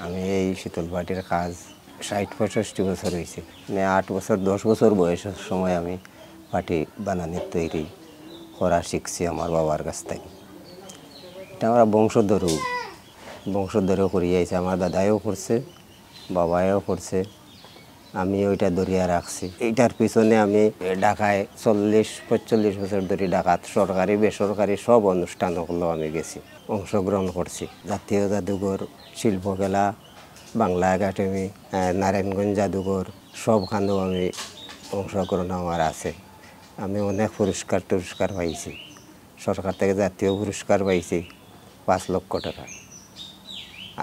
আমি এই শীতল পাটির কাজ ৬০-৬৫ বছর হয়েছে। মানে ৮ বছর ১০ বছর বয়সের সময় আমি পাটি বানানোর তৈরি করা শিখছি আমার বাবার কাছ থেকে। এটা আমরা বংশধরেও করিয়ে আইছে। আমার দাদাইও করছে, বাবাইও করছে, আমি ওইটা ধরিয়া রাখছি। এইটার পিছনে আমি ঢাকায় ৪০-৪৫ বছর ধরে ঢাকাত সরকারি বেসরকারি সব অনুষ্ঠানগুলো আমি গেছি, অংশগ্রহণ করছি। জাতীয় জাদুঘর, শিল্পকলা, বাংলা একাডেমি, নারায়ণগঞ্জ জাদুঘর সবখানেও আমি অংশগ্রহণ আমার আছে। আমি অনেক পুরস্কার পাইছি। সরকার থেকে জাতীয় পুরস্কার পাইছি ৫ লক্ষ টাকা।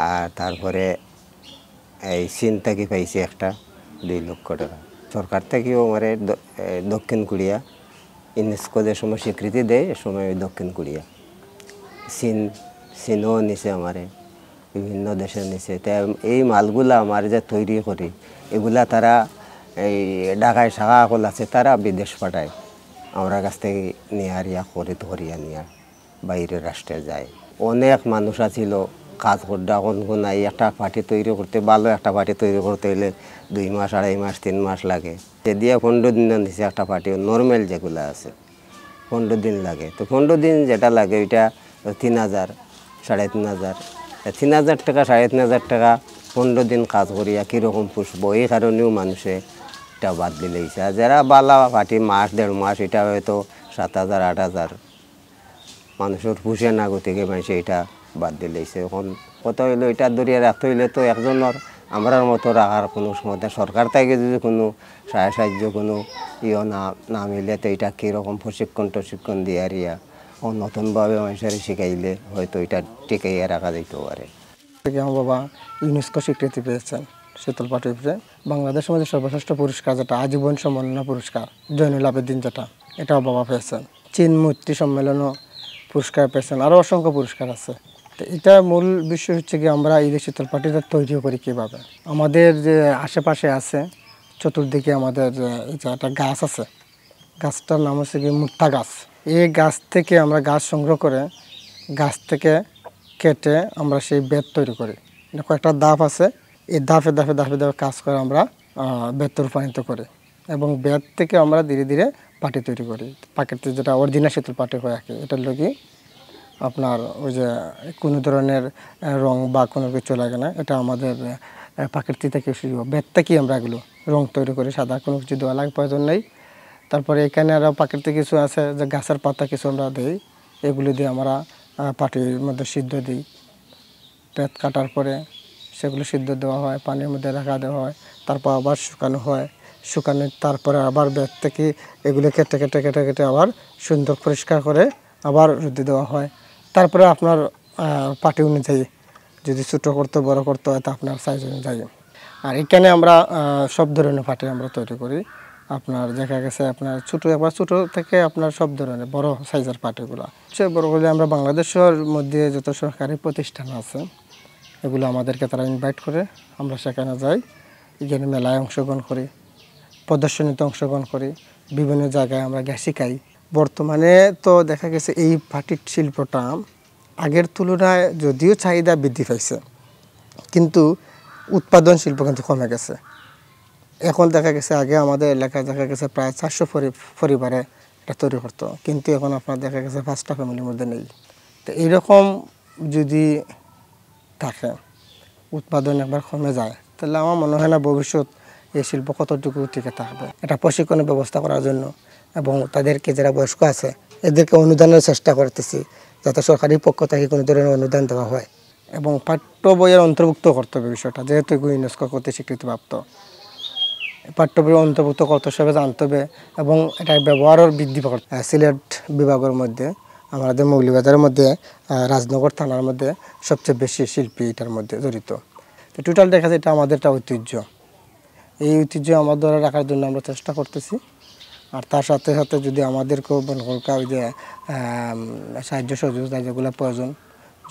আর তারপরে এই চীন থেকে পাইছি একটা ২ লক্ষ টাকা। সরকার থেকেও আমার দক্ষিণ কোরিয়া ইউনেস্কো যে সময় স্বীকৃতি দেয় এ সময় দক্ষিণ কোরিয়া, চীনও নিছে আমারে, বিভিন্ন দেশে নিছে। তা এই মালগুলা আমার যে তৈরি করি এগুলা তারা এই ঢাকায় শাখা আকল আছে, তারা বিদেশ পাঠায়। আমার কাছ থেকে নিয়ে করিয়া নিয়ে বাইরের রাষ্ট্রে যায়। অনেক মানুষ আছিল কাজ করতে নাই। একটা পার্টি তৈরি করতে, ভালো একটা পার্টি তৈরি করতে হলে ২ মাস, ২.৫ মাস, ৩ মাস লাগে। দিয়ে ১৫ দিন দিছে একটা পার্টি, নর্মাল যেগুলো আছে ১৫ দিন লাগে। তো ১৫ দিন যেটা লাগে ওইটা ৩,০০০, ৩,৫০০, ৩,০০০ টাকা, ৩,৫০০ টাকা ১৫ দিন কাজ করিয়া কীরকম পুষবো, এই কারণেও মানুষে এটা বাদ দিলেইছে। আর যারা বালা পার্টি মাস ১.৫ মাস, এটা হয়তো ৭,০০০, ৮,০০০ মানুষের পুষে না, গতিকে মানুষে এটা বাদ দিলেইছে। এখন কত হইলো এটা ধরিয়া রাখতে হইলে তো একজনের আমরার মতো রাখার কোনো সময় সরকার থেকে যদি কোনো সাহায্য কোনো না মিলে তো এটা কীরকম প্রশিক্ষণ দিয়ে আরিয়া নতুনভাবে মানুষের শিখাইলে হয়তো এটা টিকাইয়া রাখা যেতে পারে। আমার বাবা ইউনেস্কো স্বীকৃতি পেয়েছেন শীতল পাটির উপরে। বাংলাদেশের মধ্যে সর্বশ্রেষ্ঠ পুরস্কার যেটা আজীবন সম্মাননা পুরস্কার জয়নুল আবেদিন, যেটা এটাও বাবা পেয়েছেন। চীন মৈত্রী সম্মেলনও পুরস্কার পেয়েছেন, আরও অসংখ্য পুরস্কার আছে। তো এটা মূল বিষয় হচ্ছে কি আমরা এই যে শীতল পাটিটা তৈরি করি কীভাবে। আমাদের যে আশেপাশে আছে চতুর্দিকে আমাদের যে একটা গাছ আছে, গাছটার নাম হচ্ছে কি মুক্তা গাছ। এই গাছ থেকে আমরা গাছ সংগ্রহ করে গাছ থেকে কেটে আমরা সেই বেত তৈরি করি। কয়েকটা ধাপ আছে, এই ধাপে ধাপে ধাপে ধাপে কাজ করে আমরা বেত রূপান্তরিত করি এবং বেত থেকে আমরা ধীরে ধীরে পাটি তৈরি করি। প্রাকৃতিক যেটা অরিজিনাল শীতল পাটি হয়ে থাকে, এটার লোকই আপনার ওই যে কোনো ধরনের রং বা কোনো কিছু লাগে না। এটা আমাদের প্রাকৃতিক থেকে বেত থেকেই আমরা এগুলো রং তৈরি করি, সাদা কোনো কিছু দেওয়া লাগে প্রয়োজন নেই। তারপরে এখানে আরও প্রাকৃতিক কিছু আছে যে গাছের পাতা কিছু আমরা দিই, এগুলি দিয়ে আমরা পাটির মধ্যে সিদ্ধ দিই। বেত কাটার পরে সেগুলো সিদ্ধ দেওয়া হয়, পানির মধ্যে রাখা দেওয়া হয়, তারপর আবার শুকানো হয়। শুকানো তারপরে আবার বেত থেকে এগুলো কেটে কেটে কেটে কেটে আবার সুন্দর পরিষ্কার করে আবার রুদ্রে দেওয়া হয়। তারপরে আপনার পাটি অনুযায়ী যদি ছোটো করতে বড় করতে হয় তা আপনার সাইজ অনুযায়ী। আর এখানে আমরা সব ধরনের পাটি আমরা তৈরি করি। আপনার দেখা গেছে আপনার ছোটো থেকে আপনার সব ধরনের বড় সাইজের পাটিগুলো। সে বড় হলে আমরা বাংলাদেশের মধ্যে যত সরকারি প্রতিষ্ঠান আছে এগুলো আমাদেরকে তারা ইনভাইট করে, আমরা সেখানে যাই, এখানে মেলায় অংশগ্রহণ করি, প্রদর্শনীতে অংশগ্রহণ করি, বিভিন্ন জায়গায় আমরা শিখাই। বর্তমানে তো দেখা গেছে এই পাটির শিল্পটা আগের তুলনায় যদিও চাহিদা বৃদ্ধি পাইছে, কিন্তু উৎপাদন শিল্প কিন্তু কমে গেছে। এখন দেখা গেছে আগে আমাদের এলাকায় দেখা গেছে প্রায় ৪০০ পরিবারে এটা তৈরি করতো, কিন্তু এখন আপনার দেখা গেছে 5টা ফ্যামিলির মধ্যে নেই। তো এইরকম যদি থাকে, উৎপাদন একবার কমে যায়, তাহলে আমার মনে হয় না ভবিষ্যৎ এই শিল্প কতটুকু টিকে থাকবে। এটা প্রশিক্ষণের ব্যবস্থা করার জন্য এবং তাদেরকে যারা বয়স্ক আছে এদেরকে অনুদানের চেষ্টা করতেছি, যাতে সরকারি পক্ষ থেকে কোনো ধরনের অনুদান দেওয়া হয় এবং পাঠ্য বইয়ের অন্তর্ভুক্ত করতে হবে বিষয়টা, যেহেতু ইউনেস্কো কর্তৃক স্বীকৃতিপ্রাপ্ত। পাঠ্য বই অন্তর্ভুক্ত করতে হবে, জানতে হবে এবং এটার ব্যবহারও বৃদ্ধি করতে। সিলেট বিভাগের মধ্যে আমাদের মৌলভীবাজারের মধ্যে রাজনগর থানার মধ্যে সবচেয়ে বেশি শিল্পী এটার মধ্যে জড়িত। তো টোটাল দেখা যায় এটা আমাদের একটা ঐতিহ্য। এই ঐতিহ্য আমার দ্বারা রাখার জন্য আমরা চেষ্টা করতেছি। আর তার সাথে সাথে যদি আমাদেরকেও ওই যে সাহায্য সহযোগিতা যেগুলো প্রয়োজন,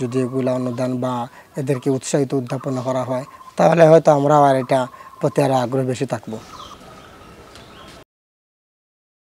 যদি এগুলো অনুদান বা এদেরকে উৎসাহিত উদ্যাপন করা হয়, তাহলে হয়তো আমরা আর এটা প্রতি আরও আগ্রহ বেশি থাকবো।